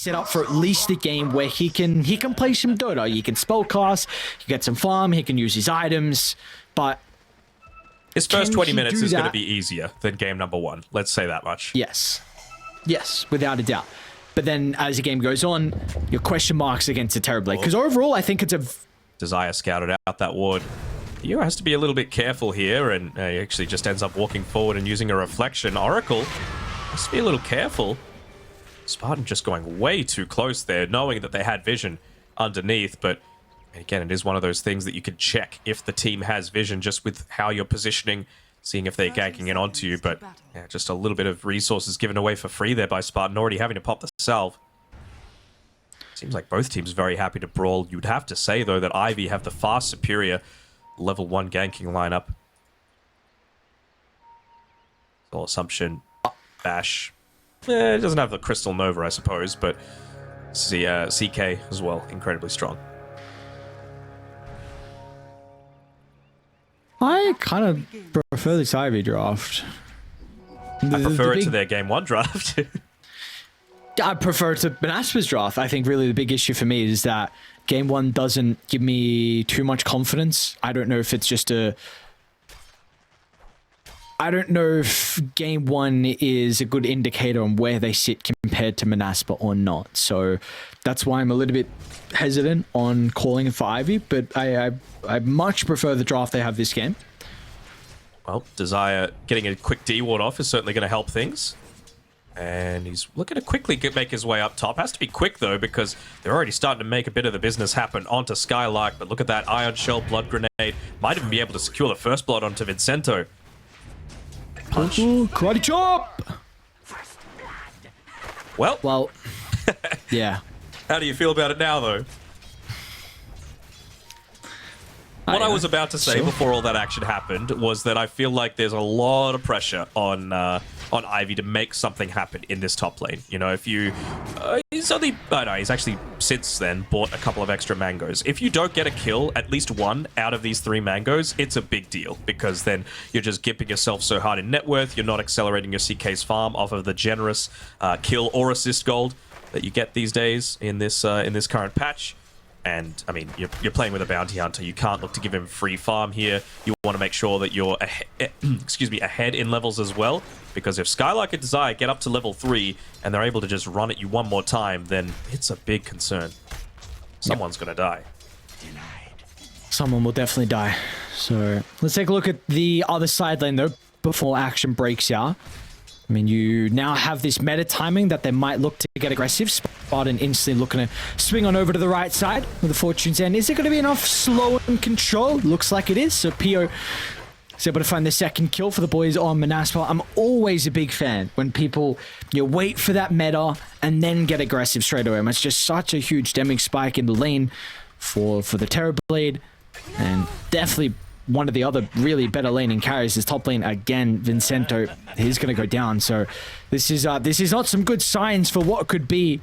set up for at least a game where he can play some Dota. He can spellcast, he can get some farm, he can use his items, but his first 20 minutes is going to be easier than game number 1. Let's say that much. Yes. Yes, without a doubt. But then as the game goes on, your question marks against the Terrorblade. Because overall, I think it's a... Desire scouted out that ward. WEU has to be a little bit careful here, and he actually just ends up walking forward and using a reflection. Oracle has to be a little careful. Spartan just going way too close there, knowing that they had vision underneath, but again, it is one of those things that you can check if the team has vision just with how you're positioning, seeing if they're ganking it onto you, but yeah, just a little bit of resources given away for free there by Spartan, already having to pop the salve. Seems like both teams very happy to brawl. You'd have to say, though, that Ivy have the far superior level 1 ganking lineup. All assumption, Bash. It doesn't have the Crystal Nova, I suppose, but CK as well, incredibly strong. I kind of prefer this Ivy draft. I prefer it to their game 1 draft. I prefer it to Monaspa's draft. I think really the big issue for me is that game 1 doesn't give me too much confidence. I don't know if it's just a... I don't know if game 1 is a good indicator on where they sit compared to Monaspa or not. So that's why I'm a little bit hesitant on calling it for Ivy, but I much prefer the draft they have this game. Well, Desire getting a quick D ward off is certainly going to help things. And he's looking to quickly make his way up top. Has to be quick, though, because they're already starting to make a bit of the business happen onto Skylark. But look at that Ion Shell Blood Grenade. Might even be able to secure the first blood onto Vincento. Punch. Ooh, karate chop! Well, yeah. How do you feel about it now, though? What I was about to say before all that action happened was that I feel like there's a lot of pressure on Ivy to make something happen in this top lane. You know, if you... he's actually since then bought a couple of extra mangoes. If you don't get a kill, at least one out of these 3 mangoes, it's a big deal, because then you're just gimping yourself so hard in net worth, you're not accelerating your CK's farm off of the generous kill or assist gold that you get these days in this current patch. And, I mean, you're playing with a bounty hunter. You can't look to give him free farm here. You want to make sure that you're ahead in levels as well. Because if Skylark and Desire get up to level 3 and they're able to just run at you one more time, then it's a big concern. Someone's going to die. Someone will definitely die. So, let's take a look at the other side lane, though, before action breaks out. I mean, you now have this meta timing that they might look to get aggressive. Spartan instantly looking to swing on over to the right side with the Fortune's End. Is it going to be enough slow and control? Looks like it is. So Pio is able to find the second kill for the boys on Monaspa. I'm always a big fan when people, wait for that meta and then get aggressive straight away. It's just such a huge damage spike in the lane for the Terrorblade. And definitely one of the other really better laning carries is top lane again. Vincento, he's going to go down. So this is not some good signs for what could be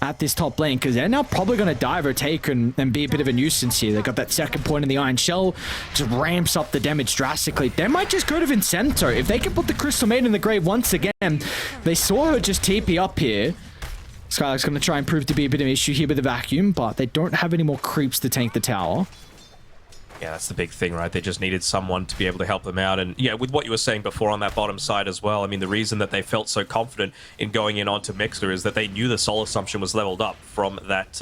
at this top lane, because they're now probably going to dive or take and be a bit of a nuisance here. They got that second point in the Iron Shell, just ramps up the damage drastically. They might just go to Vincento. If they can put the Crystal Maiden in the grave once again, they saw her just TP up here. Skylark's going to try and prove to be a bit of an issue here with the vacuum, but they don't have any more creeps to tank the tower. Yeah, that's the big thing, right? They just needed someone to be able to help them out. And yeah, with what you were saying before on that bottom side as well, I mean, the reason that they felt so confident in going in onto Mixer is that they knew the Soul Assumption was leveled up from that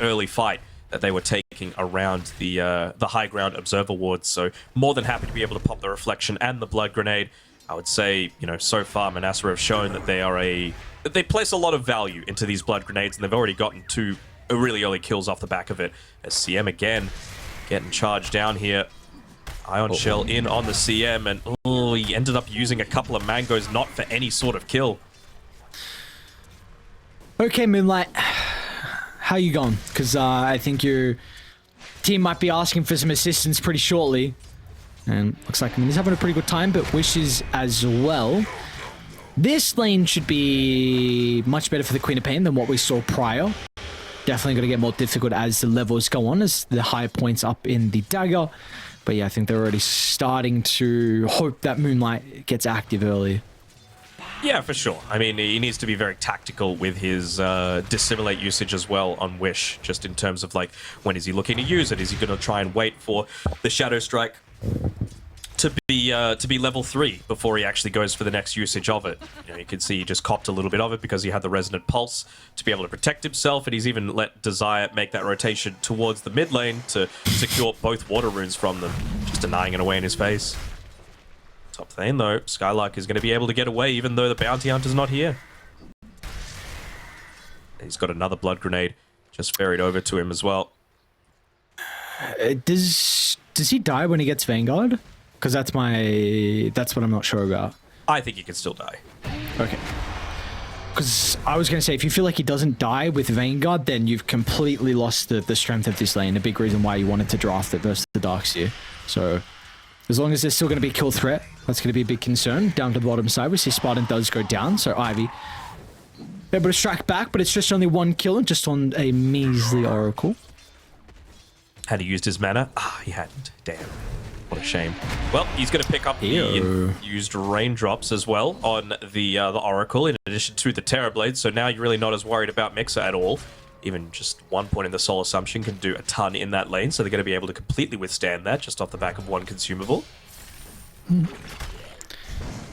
early fight that they were taking around the high ground observer wards. So more than happy to be able to pop the Reflection and the Blood Grenade. I would say, so far Monaspa have shown that they place a lot of value into these Blood Grenades, and they've already gotten 2 really early kills off the back of it. As CM again getting charged down here. Ion Shell in on the CM, and he ended up using a couple of mangoes, not for any sort of kill. Okay, Moonlight, how you going? Because I think your team might be asking for some assistance pretty shortly. And looks like he's having a pretty good time, but Wishes as well. This lane should be much better for the Queen of Pain than what we saw prior. Definitely going to get more difficult as the levels go on, as the higher points up in the dagger. But yeah, I think they're already starting to hope that Moonlight gets active early. Yeah, for sure. I mean, he needs to be very tactical with his dissimulate usage as well on Wish, just in terms of, like, when is he looking to use it? Is he going to try and wait for the Shadow Strike to be level 3 before he actually goes for the next usage of it? You know, you can see he just copped a little bit of it because he had the Resonant Pulse to be able to protect himself, and he's even let Desire make that rotation towards the mid lane to secure both water runes from them, just denying it away in his face. Top lane, though, Skylark is going to be able to get away even though the Bounty Hunter's not here. He's got another Blood Grenade just ferried over to him as well. Does he die when he gets Vanguard? Because that's what I'm not sure about. I think he can still die. Okay. Because I was going to say, if you feel like he doesn't die with Vanguard, then you've completely lost the strength of this lane. A big reason why you wanted to draft it versus the Darkseer. So, as long as there's still going to be a kill threat, that's going to be a big concern. Down to the bottom side, we see Spartan does go down, so Ivy able to strike back, but it's just only 1 kill, just on a measly Oracle. Had he used his mana? Ah, he hadn't. Damn. What a shame. Well, he's going to pick up the used raindrops as well on the Oracle, in addition to the Terrorblade, so now you're really not as worried about Mixer at all. Even just 1 point in the Soul Assumption can do a ton in that lane, so they're going to be able to completely withstand that just off the back of 1 consumable.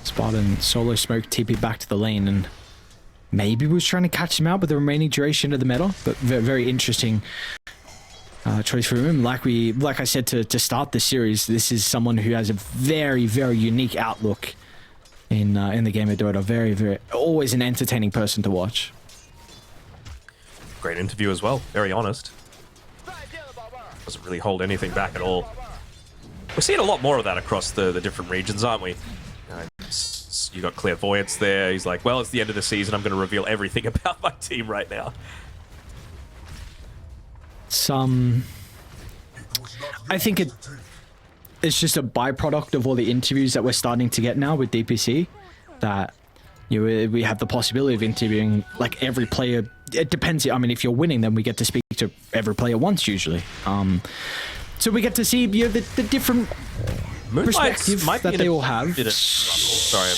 Spartan solo smoke TP back to the lane, and maybe was trying to catch him out with the remaining duration of the meta, but very interesting choice for him. Like I said to start the series, this is someone who has a very unique outlook in the game of Dota. Very always an entertaining person to watch. Great interview as well. Very honest. Doesn't really hold anything back at all. We're seeing a lot more of that across the different regions, aren't we? You got Clairvoyance there. He's like, well, it's the end of the season. I'm going to reveal everything about my team right now. I think it's just a byproduct of all the interviews that we're starting to get now with DPC, that we have the possibility of interviewing like every player. It depends. I mean, if you're winning, then we get to speak to every player once usually. So we get to see the different perspectives that they all have. Sorry,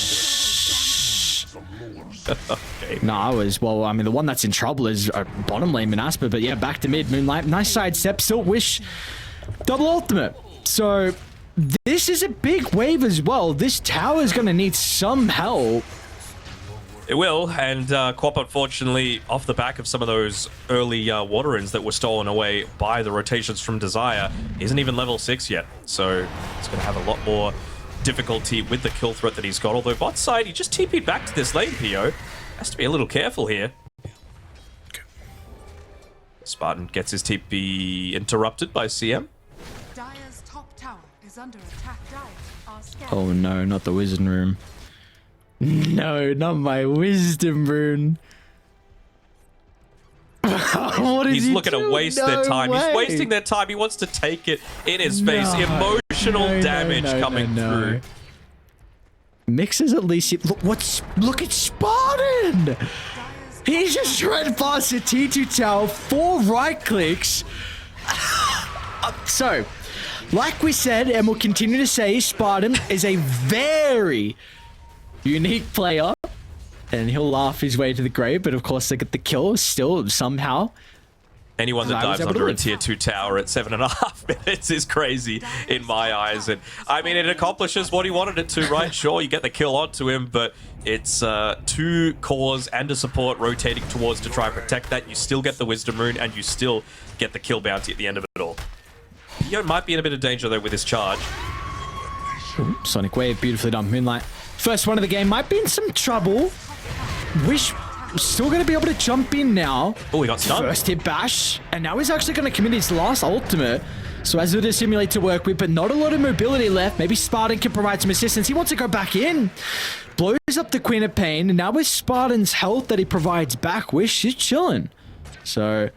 okay. No, I mean, the one that's in trouble is bottom lane Monaspa, but yeah, back to mid Moonlight. Nice side step, still Wish double ultimate. So this is a big wave as well. This tower is going to need some help. It will, and Quap, unfortunately, off the back of some of those early water runes that were stolen away by the rotations from Desire, isn't even level 6 yet. So it's going to have a lot more difficulty with the kill threat that he's got. Although bot side, he just TP'd back to this lane, PO. Has to be a little careful here. Okay. Spartan gets his TP interrupted by CM. Dire's top tower is under attack. Oh no, not the Wisdom Rune. No, not my Wisdom Rune. What is He's looking to waste their time. He's wasting their time. He wants to take it in his face. Emotional damage coming through. Mixes at least. Look at Spartan. He's just trying past the T2 tower. 4 right clicks. So, like we said, and we'll continue to say, Spartan is a very unique player, and he'll laugh his way to the grave, but of course they get the kill still somehow. Anyone that dives under a tier 2 tower at 7.5 minutes is crazy in my eyes. And I mean, it accomplishes what he wanted it to, right? Sure, you get the kill onto him, but it's 2 cores and a support rotating towards to try and protect that. You still get the Wisdom Rune, and you still get the kill bounty at the end of it all. Yo might be in a bit of danger though with his charge. Sonic Wave, beautifully done. Moonlight, first one of the game, might be in some trouble. Wish still going to be able to jump in now. Oh, he got stunned. First hit bash, and now he's actually going to commit his last ultimate. So has a dissimulate to work with, but not a lot of mobility left. Maybe Spartan can provide some assistance. He wants to go back in. Blows up the Queen of Pain, and now with Spartan's health that he provides back, Wish is chilling. So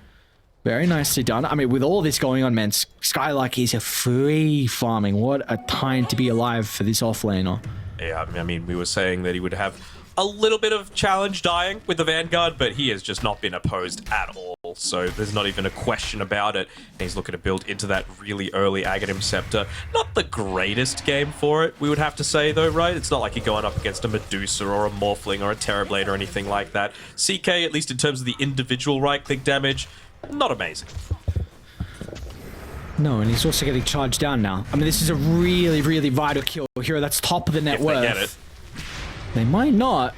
very nicely done. I mean, with all this going on, man, Skylark is a free farming. What a time to be alive for this offlaner. Yeah, I mean, we were saying that he would have a little bit of challenge dying with the Vanguard, but he has just not been opposed at all. all. So there's not even a question about it. And he's looking to build into that really early Aghanim Scepter. Not the greatest game for it, we would have to say, though, right? It's not like you're going up against a Medusa or a Morphling or a Terrorblade or anything like that. CK, at least in terms of the individual right-click damage, not amazing. No, and he's also getting charged down now. I mean, this is a really, really vital kill here. That's top of the net worth. They get it. They might not.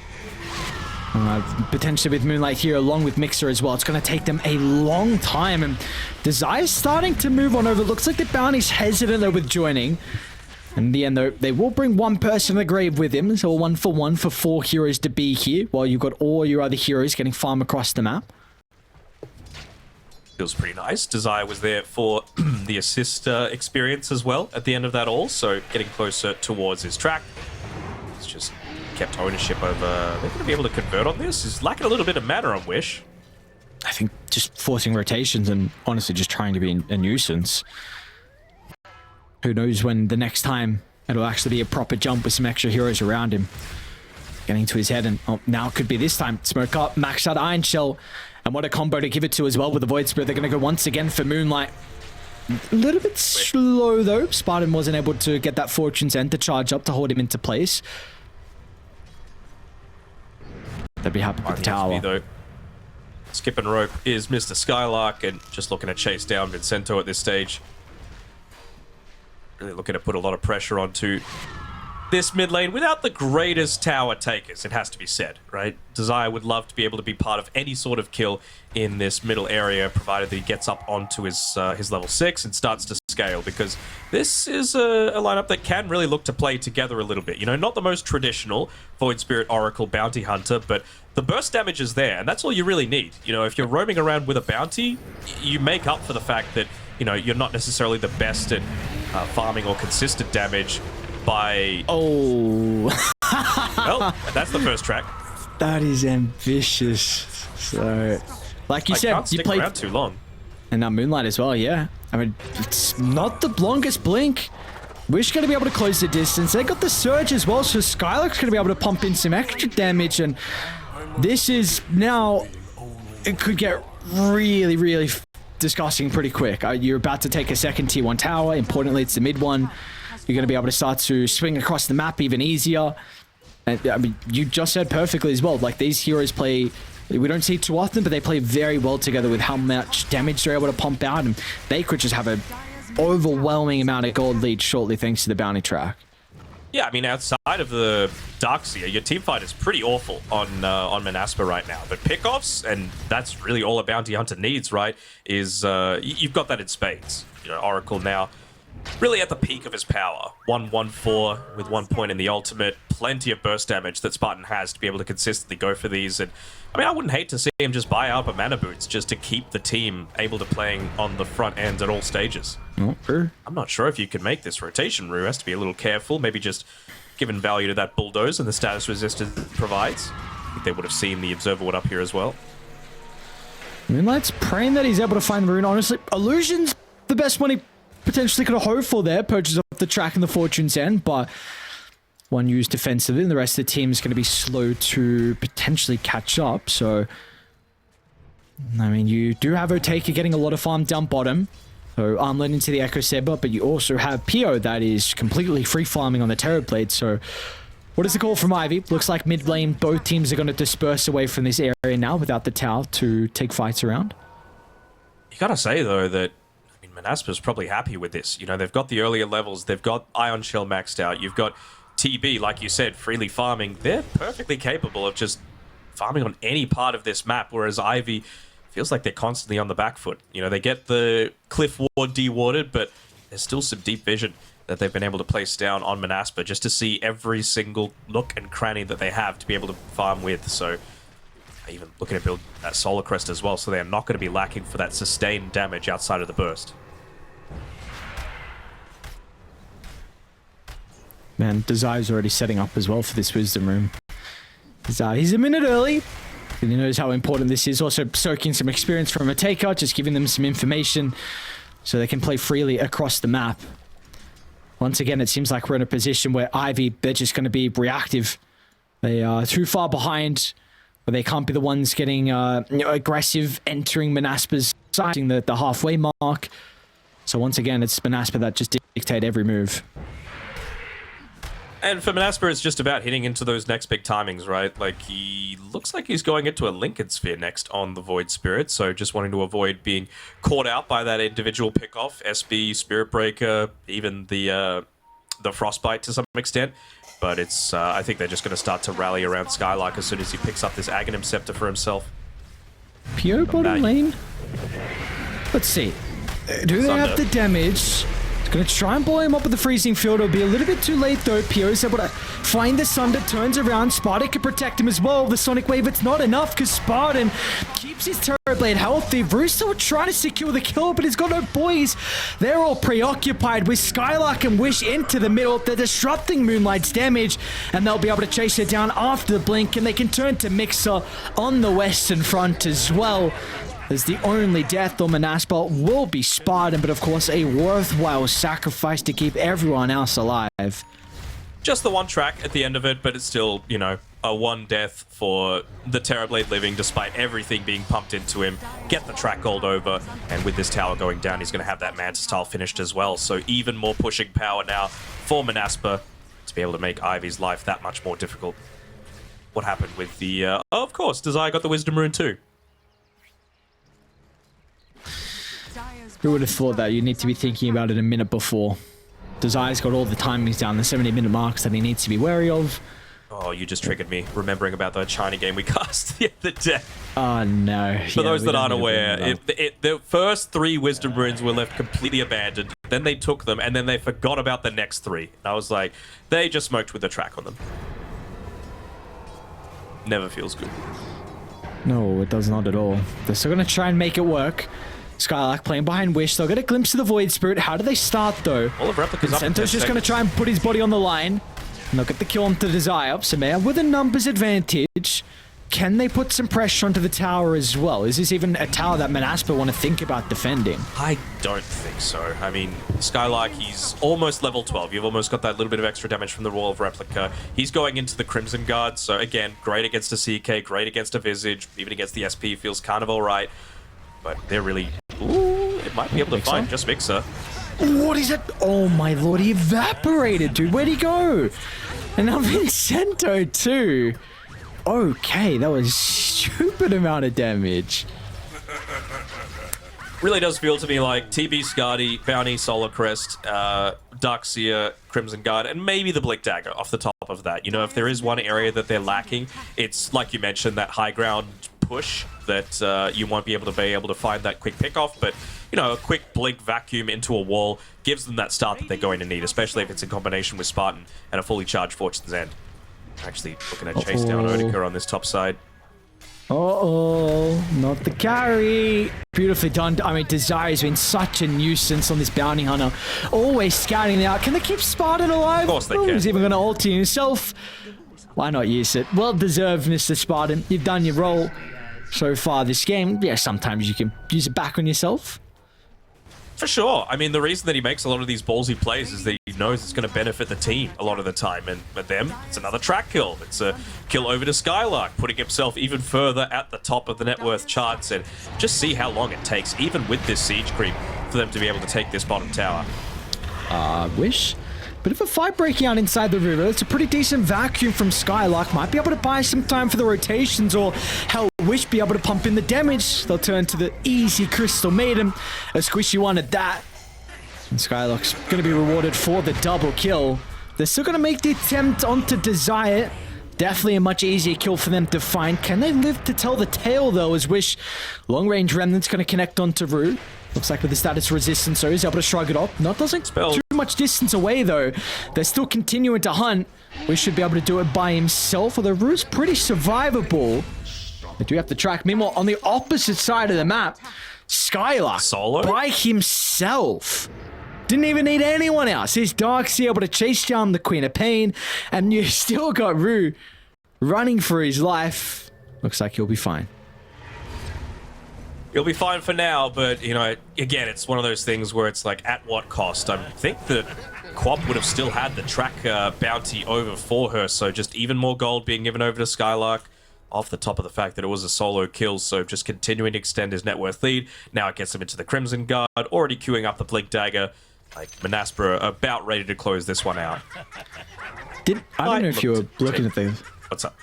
Potentially with Moonlight here along with Mixer as well. It's going to take them a long time. And Desire's starting to move on over. Looks like the Bounty's hesitant though with joining. In the end though, they will bring one person to the grave with him. So 1 for 1 for 4 heroes to be here. While you've got all your other heroes getting farm across the map. Feels pretty nice. Desire was there for the assist experience as well at the end of that all. So getting closer towards his track. It's just kept ownership over. They're going to be able to convert on this. He's lacking a little bit of mana on Wish. I think just forcing rotations and honestly just trying to be a nuisance. Who knows when the next time it'll actually be a proper jump with some extra heroes around him. Getting to his head and now it could be this time. Smoke up, max out Iron Shell. And what a combo to give it to as well with the Void Spirit. They're going to go once again for Moonlight. A little bit slow though. Spartan wasn't able to get that Fortune's End to charge up to hold him into place. They'd be happy with the tower. Though. Skip and rope is Mr. Skylark and just looking to chase down Vincento at this stage. Really looking to put a lot of pressure onto this mid lane without the greatest tower takers, it has to be said, right? Desire would love to be able to be part of any sort of kill in this middle area, provided that he gets up onto his level 6 and starts to scale, because this is a lineup that can really look to play together a little bit. You know, not the most traditional Void Spirit, Oracle, Bounty Hunter, but the burst damage is there, and that's all you really need. You know, if you're roaming around with a Bounty, you make up for the fact that, you know, you're not necessarily the best at farming or consistent damage by... Oh. Well, that's the first track. That is ambitious. So, like you said, you played around too long. And now Moonlight as well, yeah. I mean, it's not the longest blink. Wish going to be able to close the distance. They got the Surge as well, so Skylark's going to be able to pump in some extra damage. And this is now... It could get really, really disgusting pretty quick. You're about to take a second tier 1 tower. Importantly, it's the mid one. You're going to be able to start to swing across the map even easier. And I mean, you just said perfectly as well. Like, these heroes play... We don't see too often, but they play very well together with how much damage they're able to pump out. And they could just have an overwhelming amount of gold lead shortly thanks to the bounty track. Yeah, I mean, outside of the Darkseer, your team fight is pretty awful on Monaspa right now. But pickoffs, and that's really all a bounty hunter needs, right? Is you've got that in spades. You know, Oracle now really at the peak of his power. 1-1-4 with 1 point in the ultimate. Plenty of burst damage that Spartan has to be able to consistently go for these. And I mean, I wouldn't hate to see him just buy up a mana boots just to keep the team able to playing on the front end at all stages. I'm not sure if you can make this rotation. Rue has to be a little careful. Maybe just given value to that bulldoze and the status resistance it provides. I think they would have seen the Observer Wood up here as well. Moonlight's praying that he's able to find the rune. Honestly, Illusion's the best one he potentially could have hoped for there. Purchase off the track and the Fortune's End, but one used defensively, and the rest of the team is going to be slow to potentially catch up. So, I mean, you do have Otake getting a lot of farm down bottom. So, armlet into the Echo Saber, but you also have Pio that is completely free farming on the Terrorblade. So, what is the call from Ivy? Looks like mid lane, both teams are going to disperse away from this area now without the tower to take fights around. You gotta say, though, that Monaspa's probably happy with this. You know, they've got the earlier levels, they've got Ion Shell maxed out, you've got TB, like you said, freely farming. They're perfectly capable of just farming on any part of this map, whereas Ivy feels like they're constantly on the back foot. You know, they get the cliff ward dewarded, but there's still some deep vision that they've been able to place down on Monaspa just to see every single nook and cranny that they have to be able to farm with. So even looking to build that Solar Crest as well, so they're not going to be lacking for that sustained damage outside of the burst. Man, Desire's already setting up as well for this Wisdom Room. He's a minute early, and he knows how important this is. Also soaking some experience from a taker, just giving them some information so they can play freely across the map. Once again, it seems like we're in a position where Ivy, they're just going to be reactive. They are too far behind But they can't be the ones getting aggressive, entering Monaspa's side, the halfway mark. So once again, it's Monaspa that just dictate every move. And for Monaspa, it's just about hitting into those next big timings, right? Like, he looks like he's going into a Lincoln Sphere next on the Void Spirit, so just wanting to avoid being caught out by that individual pickoff, SB, Spirit Breaker, even the Frostbite to some extent. But it's, I think they're just going to start to rally around Skylark as soon as he picks up this Aghanim Scepter for himself. Pure bottom lane? Let's see. Do they have the damage? It's going to try and blow him up with the Freezing Field. It'll be a little bit too late, though. Pio's able to find the Sunder, turns around. Spartan can protect him as well. The Sonic Wave, it's not enough because Spartan keeps his Terrorblade healthy. Russo trying to secure the kill, but he's got no boys. They're all preoccupied with Skylark and Wish into the middle. They're disrupting Moonlight's damage, and they'll be able to chase it down after the blink, and they can turn to Mixer on the western front as well. As the only death on Monaspa will be Spartan, but of course a worthwhile sacrifice to keep everyone else alive. Just the one track at the end of it, but it's still, you know, a one death for the Terrorblade living despite everything being pumped into him. Get the track gold over, and with this tower going down, he's going to have that Manta tile finished as well. So even more pushing power now for Monaspa to be able to make Ivy's life that much more difficult. What happened with the... oh, of course, Desire got the Wisdom Rune too. Who would have thought that? You need to be thinking about it a minute before. Desire's got all the timings down, the 70-minute marks that he needs to be wary of. Oh, you just triggered me, remembering about that shiny game we cast the other day. Oh, no. For those that aren't aware, the first 3 Wisdom Runes were left completely abandoned. Then they took them, and then they forgot about the next 3. And I was like, they just smoked with the track on them. Never feels good. No, it does not at all. They're still going to try and make it work. Skylark playing behind Wish. They'll get a glimpse of the Void Spirit. How do they start, though? All of Replica's up. Cento's just going to try and put his body on the line. And they'll get the kill onto Desire. Samir with a numbers advantage. Can they put some pressure onto the tower as well? Is this even a tower that Monaspa want to think about defending? I don't think so. I mean, Skylark, he's almost level 12. You've almost got that little bit of extra damage from the Wall of Replica. He's going into the Crimson Guard. So again, great against a CK, great against a Visage, even against the SP, feels kind of alright. But they're really... Ooh, it might be able to find just Mixer. What is it? Oh my lord, he evaporated, dude. Where'd he go? And now Vincento too. Okay, that was a stupid amount of damage. Really does feel to me like TB Skadi, Bounty, Solar Crest, Darkseer, Crimson Guard, and maybe the Blink Dagger off the top of that. You know, if there is one area that they're lacking, it's, like you mentioned, that high ground push that you won't be able to find that quick pick-off, but, you know, a quick Blink Vacuum into a wall gives them that start that they're going to need, especially if it's in combination with Spartan and a fully charged Fortune's End. Actually looking to chase down Odika on this top side. Uh-oh, not the carry. Beautifully done. I mean, Desire's been such a nuisance on this bounty hunter. Always scouting out. Can they keep Spartan alive? Of course they can. He's even going to ulti himself. Why not use it? Well deserved, Mr. Spartan. You've done your role so far this game. Yeah, sometimes you can use it back on yourself. For sure. I mean, the reason that he makes a lot of these ballsy plays is that he knows it's going to benefit the team a lot of the time. And with them, it's another track kill. It's a kill over to Skylark, putting himself even further at the top of the net worth charts. And just see how long it takes, even with this siege creep, for them to be able to take this bottom tower. Wish. Bit of a fight breaking out inside the river. It's a pretty decent vacuum from Skylark. Might be able to buy some time for the rotations, or hell, Wish be able to pump in the damage. They'll turn to the easy Crystal Maiden. A squishy one at that. And Skylark's going to be rewarded for the double kill. They're still going to make the attempt onto Desire. Definitely a much easier kill for them to find. Can they live to tell the tale, though, as Wish long-range Remnant's going to connect onto Rue. Looks like with the status resistance, so he's able to shrug it off. Not doesn't too much distance away, though. They're still continuing to hunt. Wish should be able to do it by himself, although Rue's pretty survivable. They do have to track. Meanwhile, on the opposite side of the map, Skylark Solo? by himself. Didn't even need anyone else. His Darkseer able to chase down the Queen of Pain, and you still got Rue running for his life. Looks like he'll be fine. He'll be fine for now, but, you know, again, it's one of those things where it's like, at what cost? I think that Quap would have still had the track bounty over for her, so just even more gold being given over to Skylark. off the top of the fact that it was a solo kill, so just continuing to extend his net worth lead. Now it gets him into the Crimson Guard, already queuing up the Blink Dagger. Like, Monaspa are about ready to close this one out. I don't know if you were looking at things. What's up?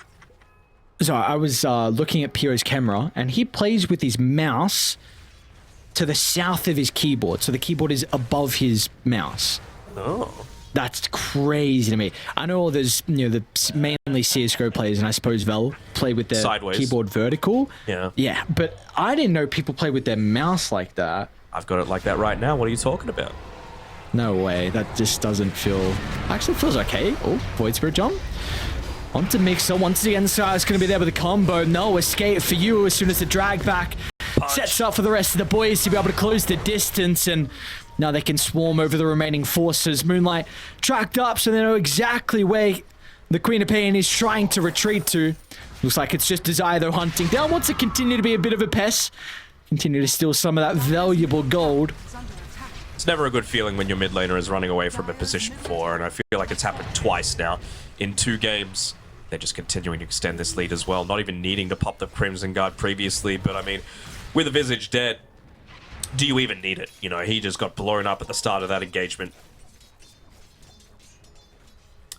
So I was looking at Piero's camera, and he plays with his mouse to the south of his keyboard. So the keyboard is above his mouse. Oh. That's crazy to me. I know there's, you know, the mainly CSGO players, and I suppose Vel play with their Sideways. keyboard vertical. Yeah. Yeah, but I didn't know people play with their mouse like that. I've got it like that right now. What are you talking about? No way. That just doesn't feel... Actually, it feels okay. Oh, Void Spirit jump. Onto Mixer. Once again, Sky's going to be there with a combo. No escape for you as soon as the drag back sets up for the rest of the boys to be able to close the distance, and now they can swarm over the remaining forces. Moonlight tracked up, so they know exactly where the Queen of Pain is trying to retreat to. Looks like it's just Desire, though, hunting down. Wants to continue to be a bit of a pest. Continue to steal some of that valuable gold. It's never a good feeling when your mid laner is running away from a position 4, and I feel like it's happened twice now in 2 games. They're just continuing to extend this lead as well, not even needing to pop the Crimson Guard previously, but I mean, with a Visage dead, do you even need it? You know, he just got blown up at the start of that engagement.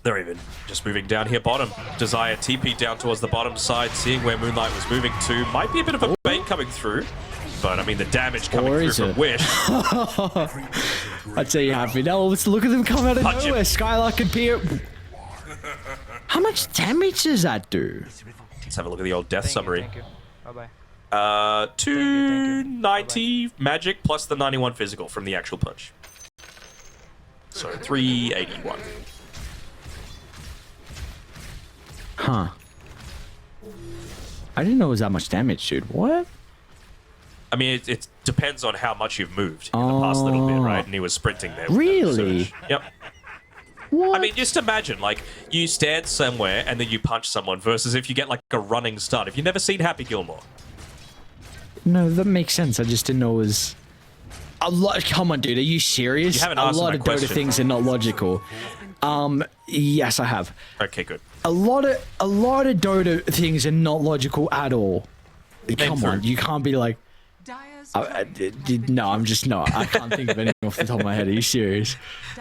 They're even just moving down here bottom. Desire TP down towards the bottom side, seeing where Moonlight was moving to. Might be a bit of a bait coming through, but I mean, the damage coming through from Wish. I'd say you have me now. Let's look at them come out of Punch nowhere. him. Skylark and Pier. How much damage does that do? Let's have a look at the old death summary. Thank you. Bye-bye. 290 magic plus the 91 physical from the actual punch. So 381. Huh. I didn't know it was that much damage, dude. What? I mean, it depends on how much you've moved in the past little bit, right? And he was sprinting there. with that Really? surge. Yep. What? I mean, just imagine, like, you stand somewhere and then you punch someone versus if you get, like, a running start. Have you never seen Happy Gilmore? No, that makes sense. I just didn't know it was... A lot. Come on, dude. Are you serious? You haven't a answered lot my of Dota question. things are not logical. Yes, I have. Okay, good. A lot of Dota things are not logical at all. Come on, you can't be like... Dire's no, I'm just not. I can't think of anything off the top of my head. Are you serious?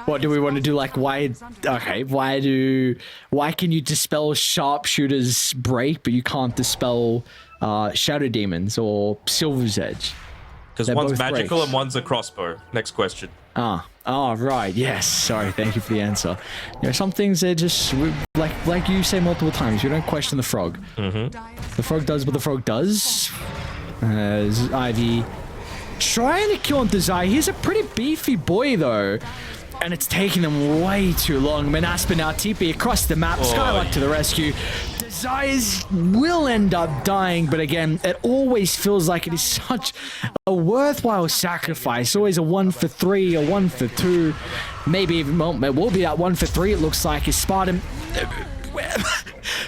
What do we want to do? Like, why? Okay, why can you dispel sharpshooters break, but you can't dispel shadow demons or silver's edge? Because They're one's both magical breaks. and one's a crossbow. Next question. Oh, right. Yes. Sorry. Thank you for the answer. You know, some things are just like you say multiple times. We don't question the frog. The frog does what the frog does. Ivy trying to kill on Desire. He's a pretty beefy boy, though. And it's taking them way too long. Monaspa now TP across the map. Skylark to the rescue. Desires will end up dying, but again, it always feels like it is such a worthwhile sacrifice. Always a 1 for 3, a 1 for 2. Maybe even, well, it will be that 1 for 3, it looks like. Is Spartan...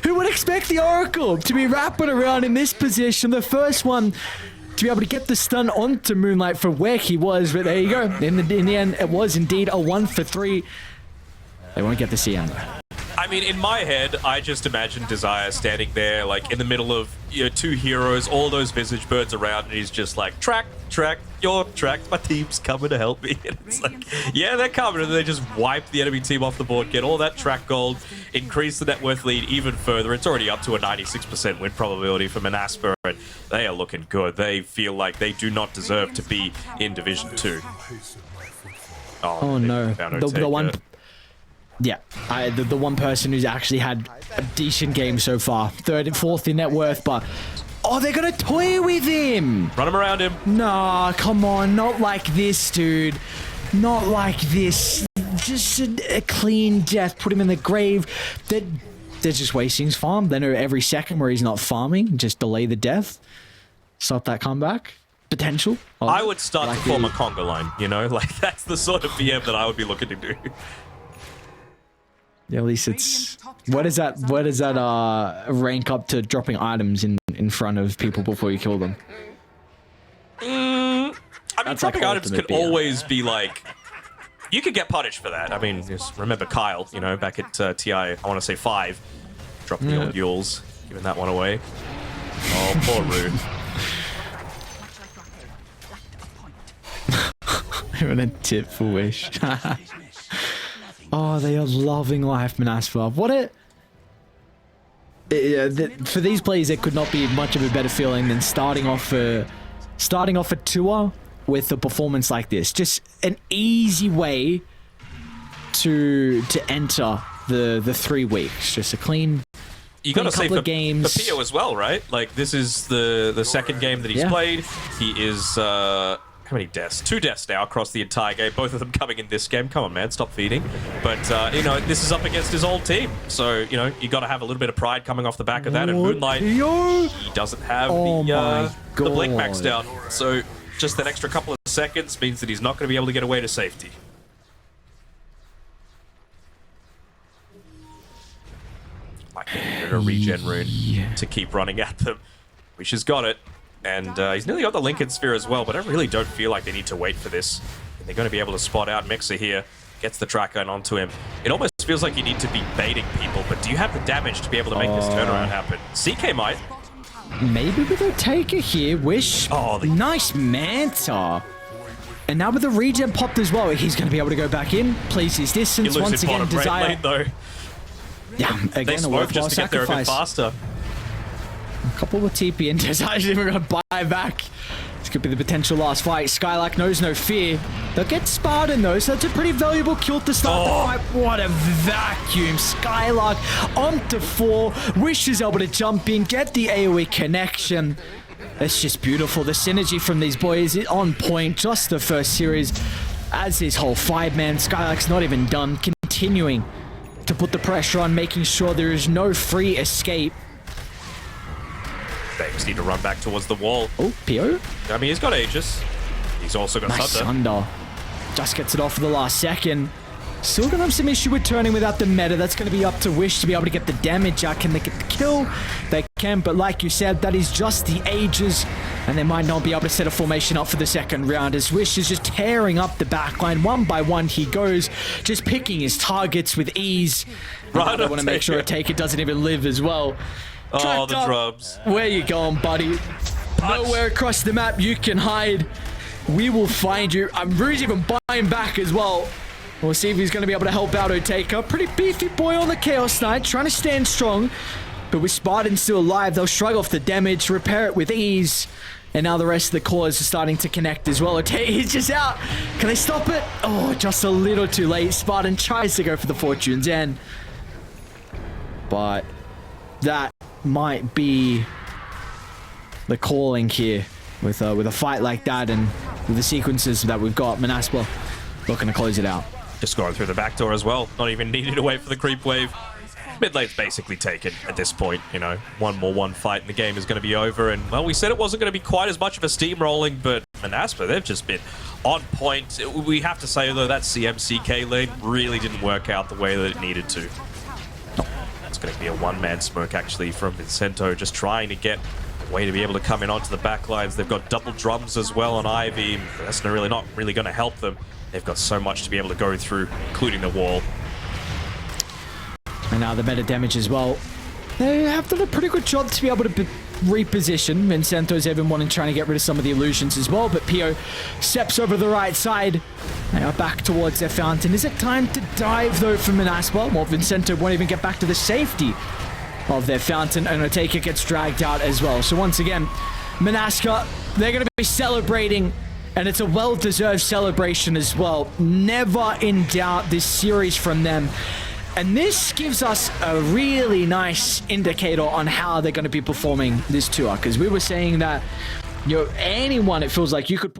Who would expect the Oracle to be wrapping around in this position? The first one to be able to get the stun onto Moonlight for where he was, but there you go. In the end, it was indeed a 1 for 3. They won't get the CM. I mean, in my head, I just imagine Desire standing there, like, in the middle of, you know, 2 heroes, all those visage birds around, and he's just like, track, you're tracked, my team's coming to help me. And it's like, yeah, they're coming, and they just wipe the enemy team off the board, get all that track gold, increase the net worth lead even further. It's already up to a 96% win probability for Monaspa, and they are looking good. They feel like they do not deserve to be in Division 2. Oh no, the one... Yeah, the one person who's actually had a decent game so far. 3rd and 4th in net worth, but... Oh, they're gonna toy with him! Run him around him. Nah, come on, not like this, dude. Not like this. Just a clean death, put him in the grave. They're just wasting his farm. They know every second where he's not farming, just delay the death. Stop that comeback. Potential. I would start to form a conga line, you know? Like, that's the sort of PM that I would be looking to do. Yeah, at least it's... What does that rank up to dropping items in front of people before you kill them? I mean, That's dropping like items ultimate could BR. always be like... You could get punished for that. I mean, just remember Kyle, you know, back at TI, I want to say 5. Dropping the old Yules. Giving that one away. Oh, poor Rune. Even a tip for Wish. Oh, they are loving life, Monaspa. What a... for these players, there could not be much of a better feeling than starting off a tour with a performance like this. Just an easy way to enter the 3 weeks. Just a clean... You got to say for games. Pio as well, right? Like, this is the second game that he's played. He is... how many deaths? 2 deaths now across the entire game. Both of them coming in this game. Come on, man. Stop feeding. But, you know, this is up against his old team. So, you know, you got to have a little bit of pride coming off the back of that. And Moonlight, he doesn't have the Blink max down. So, just that extra couple of seconds means that he's not going to be able to get away to safety. Might get a regen rune to keep running at them. Wish has got it. And he's nearly got the Lincoln Sphere as well, but I really don't feel like they need to wait for this. And they're going to be able to spot out Mixer here. Gets the track gun onto him. It almost feels like you need to be baiting people, but do you have the damage to be able to make this turnaround happen? CK might. Maybe with a taker here. Wish. Oh, nice Manta. And now with the regen popped as well, he's going to be able to go back in. Plays his distance once again. Desire. Late, though. Yeah, again, a worthwhile just to get there a bit faster. A couple of TP and Desire even going to buy back. This could be the potential last fight. Skylark knows no fear. They'll get Spartan though, so that's a pretty valuable kill to start the fight. What a vacuum. Skylark onto 4. Wish is able to jump in, get the AoE connection. It's just beautiful. The synergy from these boys is on point. Just the first series. As this whole 5-man, Skylark's not even done. Continuing to put the pressure on, making sure there is no free escape. They just need to run back towards the wall. Oh, Pio? I mean, he's got Aegis. He's also got nice Thunder. Thunder. Just gets it off for the last second. Still going to have some issue with turning without the meta. That's going to be up to Wish to be able to get the damage out. Can they get the kill? They can, but like you said, that is just the Aegis. And they might not be able to set a formation up for the second round as Wish is just tearing up the backline. One by one he goes, just picking his targets with ease. Right, I want to make sure a taker doesn't even live as well. Oh, the drums. Where you going, buddy? Nowhere across the map you can hide. We will find you. Rue's even buying back as well. We'll see if he's going to be able to help out Otaka. Pretty beefy boy on the Chaos Knight, trying to stand strong. But with Spartan still alive, they'll shrug off the damage, repair it with ease. And now the rest of the cores are starting to connect as well. He's just out. Can they stop it? Oh, just a little too late. Spartan tries to go for the Fortune's End. But that might be the calling here with a fight like that and with the sequences that we've got. Monaspa looking to close it out. Just going through the back door as well. Not even needed to wait for the creep wave. Mid lane's basically taken at this point. You know, 1-1 fight and the game is going to be over. And, well, we said it wasn't going to be quite as much of a steamrolling, but Monaspa, they've just been on point. We have to say, though, that CMCK lane really didn't work out the way that it needed to. It's going to be a one-man smoke, actually, from Vincento, just trying to get a way to be able to come in onto the back lines. They've got double drums as well on Ivy. That's not really going to help them. They've got so much to be able to go through, including the wall. And now the meta damage as well. They have done a pretty good job to be able to reposition. Vincento's even wanting trying to get rid of some of the illusions as well, but Pio steps over the right side. They are back towards their fountain. Is it time to dive though for Monaspa? Well, Vincento won't even get back to the safety of their fountain, and Otaka gets dragged out as well. So once again, Monaspa, they're going to be celebrating, and it's a well-deserved celebration as well. Never in doubt this series from them. And this gives us a really nice indicator on how they're going to be performing this tour. Because we were saying that, you know, anyone, it feels like you could...